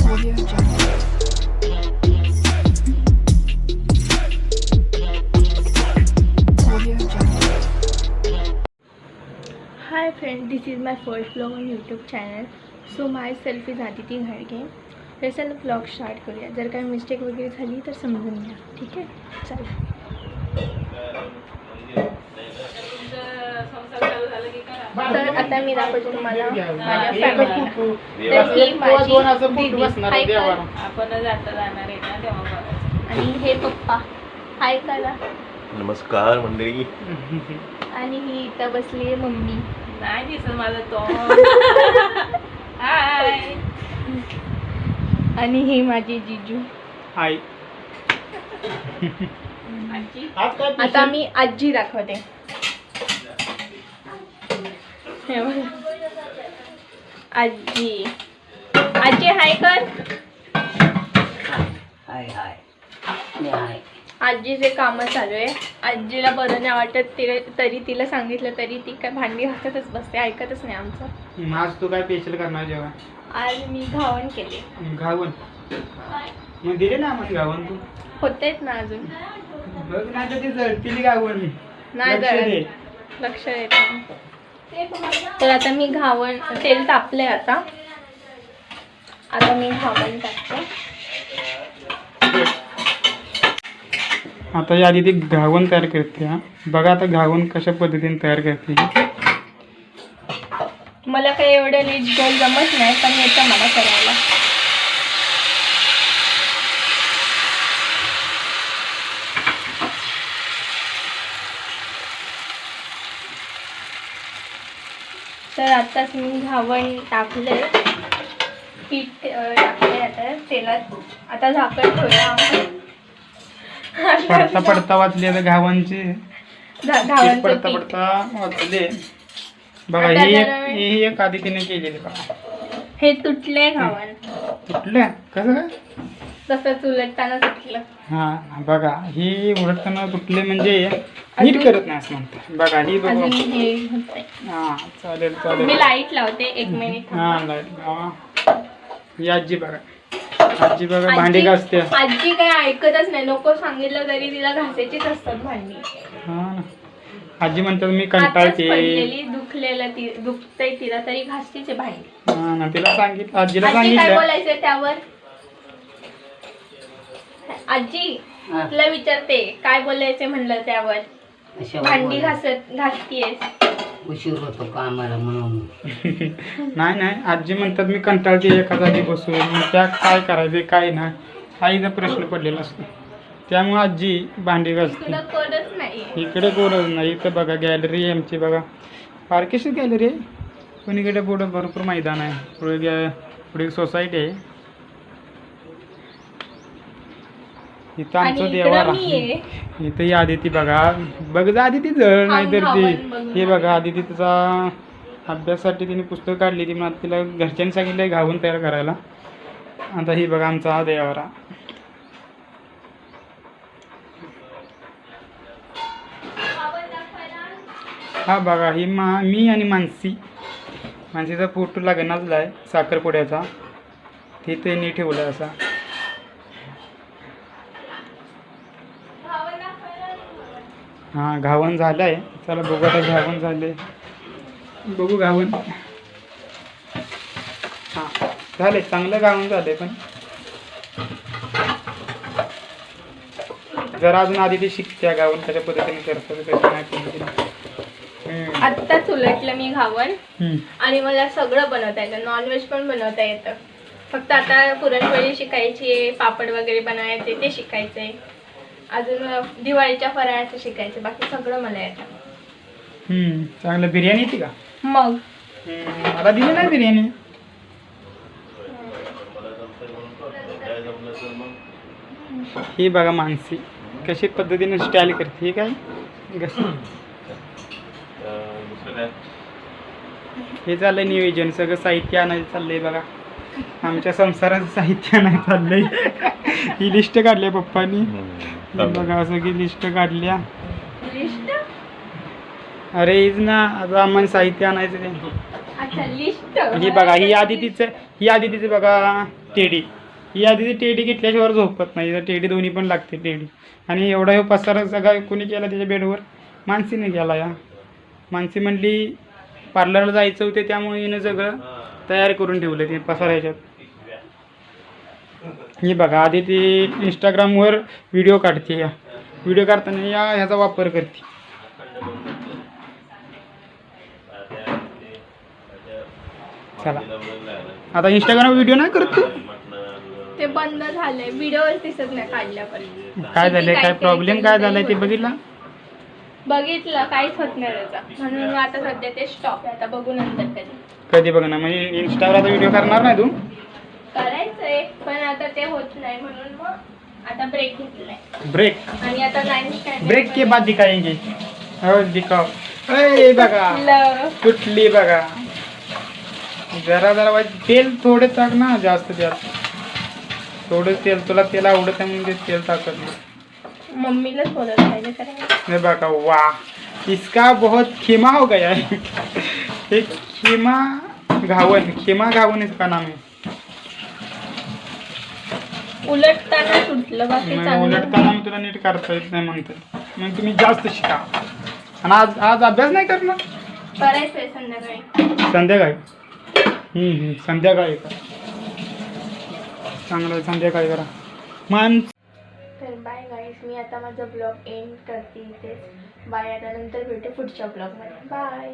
Audio Jungle. Audio Jungle. Hi friend, this is my first vlog on YouTube channel. So myself is Aditi Ghadge. तर चला vlog start करूया. जर काही mistake वगैरे झाली तर समजून घ्या, ठीक आहे? चला. तर आता मी दाखवते तुम्हाला माझ्या फॅमिलीला. तर ही माझी दीदी. हाय कर. आपण जाता जाणार आहे ना तेव्हा बघायचं. आणि हे पप्पा. हाय करा. नमस्कार मंडळी. आणि ही इथं बसली आहे मम्मी. नाही दिसत माझं तोंड. हाय. आणि ही माझी जीजू. हाय. आजी. आता मी आजी दाखवते. हे बघा. आजी. आजी हाय कर. हाय हाय. मी हाय. आजीचे कामं चालू आहे. आजीला बरं नाही वाटत तरी तिला सांगितलं तरी ती काय भांडी घासतच बसते, ऐकतच नाही आमचं. आज तू काय स्पेशल करणार जेव्हा? आज मी घावण केले. घावन मग दिले ना आम्हाला घावन. तू होतेच ना अजून. बघ ना ती जळतीली घावन. नाही लक्ष दे. लक्ष देत नाही. तर आता मी घावण तेल तापले. आता मी घावण टाकते. आता या आधी ती घावन तयार करते. हा बघा आता घावन कशा पद्धतीने तयार करते. मला काही एवढं रीच गोल जमत नाही, पण येतं मला करायला. तर आताच मी घावण टाकले. पीठ टाकले आता तेलात. आता झाकण ठेवूया आपण. पडता पडता वाचली आता घावनची. घावणचं पडता पीठ. पडता वाचले. बघा ही एक आधी तिने केलेली बघा. हे तुटले घावण. तुटलं कसं काय? तसंच उलटताना तुटलं. हा बघा ही उलटताना तुटले म्हणजे नीट करत नाही असं म्हणतात. बघा ही बघू. अजून हे होतंय. हा चालेल चालेल. मी लाईट लावते 1 मिनिट. हा लाईट लावा. ही आजी बघा. आजी बघा भांडी घासते. आजी काय ऐकतच नाही. नको सांगितलं तरी तिला घासायचीच असतात भांडी. हा आजी म्हणतात मी आताच कंटाळते. पडलेली दुखतंय तिला तरी घासतीच आहे भांडी. हा ना तिला सांगितलं. आजीला आजी काय सांगितलं. बोलायचंय त्यावर? आजी तुला विचारते काय बोलायचंय म्हणलं त्यावर. भांडी घासतीयस. उशीर होतो कामाला म्हणून. नाही नाही आजी म्हणतात मी कंटाळते एका जागी बसून. मग त्या काय करायचे काय नाही आईचा प्रश्न पडलेला असतो. त्यामुळे आजी भांडी घासते. तुला कळत नाही. इकडे कोणच नाही. इथं बघा गॅलरी आहे आमची बघा. फारकीशी गॅलरी आहे. पण इकडे पुढं भरपूर मैदान आहे. पुढे सोसायटी आहे. इथं आमचं आणि देवार इकडं मी आहे. आहे. इथं ही आदिती बघा. बघ आदिती जळ नाही तर ती. बघून हे बघा आदिती तिचा अभ्यासासाठी तिने पुस्तक काढली ती. मग तिला घरच्यांनी सांगितलं घावून तयार करायला. आता ही बघा आमचा हा देवारा. हा बघा ही मी आणि मानसीचा फोटो लग्नातला आहे साखरपुड्याचा. ते त्यांनी ठेवलं असा. हा घावन झालंय. चला बघू आता घावन झाले. बघू घावन. हा झाले चांगलं घावन झालंय. पण जरा अजून आधी ते शिकत्या घावन कशा पद्धतीने करतात कशा नाही पद्धतीने. आत्ताच उलटलं मी घावण. आणि मला सगळं बनवता येतं. नॉनव्हेज पण बनवता येतं. फक्त आता पुरणपोळी शिकायची आहे. पापड वगैरे बनवायचे ते शिकायचंय. अजून दिवाळीच्या फराळाचं शिकायचं. बाकी सगळं मला येतं. चांगलं. बिर्याणी येते का मग? मला दिली नाही बिर्याणी. ही बघा मानसी कशी पद्धतीने स्टाईल करते. ही काय हे चाललंय नियोजन. सगळं साहित्य आणायचं चाललंय बघा. आमच्या संसाराचं साहित्य आणायचं चाललंय. ही लिस्ट काढली पप्पानी. बघा सगळी लिस्ट काढल्या. लिस्ट अरे हीच ना आता आम्हाला साहित्य आणायचं ते. लिस्ट ही बघा ही आदितीचं बघा टेडी. ही आदिती टेडी घेतल्याशिवाय झोपत नाही. हिला टेडी दोन्ही पण लागते टेडी. आणि एवढा हे पसारा सगळा कोणी केला त्याच्या बेडवर? मानसीने केला. या मानसी म्हणली पार्लरला जायचं होते त्यामुळे हिनं सगळं तयार करून ठेवलं ते पसारा ह्याच्यात. ही बघा आदिती इंस्टाग्रामवर व्हिडिओ काढते. या व्हिडिओ काढताना ह्याचा वापर करते. चला आता इंस्टाग्राम व्हिडिओ नाही करत तू? ते बंद झालंय, व्हिडिओ दिसत नाही काढल्यापर्यंत. काय झालंय? काय प्रॉब्लेम काय झालाय ते बघितलं? बघितलं काहीच होत नाही त्याचा, म्हणून आता सध्या ते स्टॉप आहे. आता बघू नंतर कधी बघणार म्हणजे इंस्टाग्रामचा व्हिडिओ करणार नाही तू? करायचंय पण आता ते होत नाही, म्हणून मग आता ब्रेक घेतलाय. ब्रेक आणि आता 9th स्टँडर्ड ब्रेक के बाद दिखाएंगे. हो दिखाओ. ए बघा कुठली बघा. जरा तेल थोडे टाक ना, जास्त थोडं तेल. तुला तेल आवडत आहे म्हणजे तेल टाकत नाही. मम्मीलाच बोलत पाहिजे करायला. हे बघा वा इसका बहुत खिमा हो गया है. एक खिमा घावन इसका नाम है. उलटताना सुटलं, बाकी चांगलं. उलटताना मी तुला नीट करता येत नाही म्हणतो. मग तुम्ही जास्त शिका. आणि आज अभ्यास नाही करणार? करायचंय संध्याकाळी. संध्याकाळी संध्याकाळी करा. चांगलं संध्याकाळी करा. मन तर बाय गाईस, मी आता माझा ब्लॉग एंड करते इथेच. बाय. आता नंतर भेटू पुढच्या ब्लॉगमध्ये. बाय.